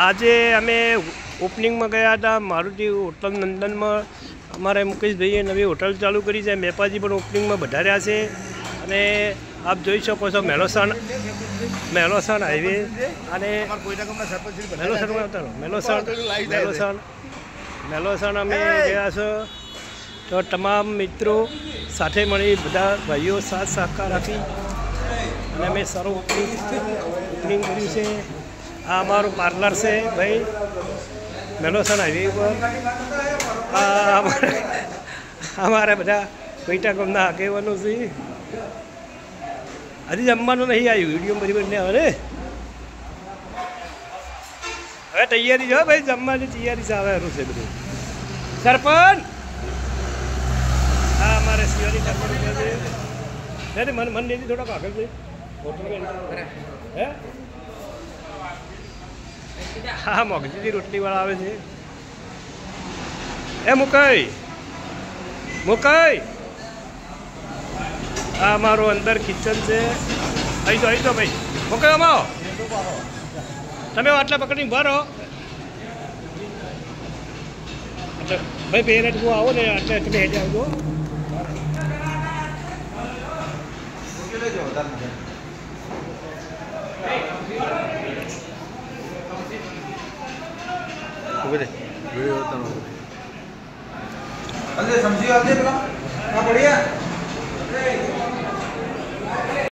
આજે અમે ઓપનિંગમાં ગયા હતા મારુતિ હોટલ નંદનમાં। અમારે મુકેશભાઈએ નવી હોટલ ચાલુ કરી છે। મેપાજી પણ ઓપનિંગમાં વધાર્યા છે અને આપ જોઈ શકો છો મેલોસણ હાઈવે અને મેલોસણ અમે ગયા છો તો તમામ મિત્રો સાથે મળી બધા ભાઈઓ સાથ સહકાર આપી અને અમે સારું ઓપનિંગ કર્યું છે। આ અમારું પાર્લર છે ભાઈ મેલોસણ હાઈવે પર। અમારે બધા કોઈટા ગામના આગેવાનો છે। હજી જમવાનું નહીં આવ્યું, વિડીયો બરાબર ને હવે તૈયારી જો ભાઈ, જમવાની તૈયારી આવવાનું છે બધું। સરપંચ હા અમારે શિવાજી સરપંચ મને મન નહીં થોડોક આગળ છે હોટલ હે હા મોગજીની રોટલીવાળા આવે છે। એ મુકાઈ આ અમારું અંદર કિચન છે। આવી દો ભાઈ મુકાઈ આમાં તમે આટલા પકડીને ભરો ભાઈ 2 મિનિટ હું આવો ને આટલા તમે હેઠે આવજો। समझी बात है बढ़िया।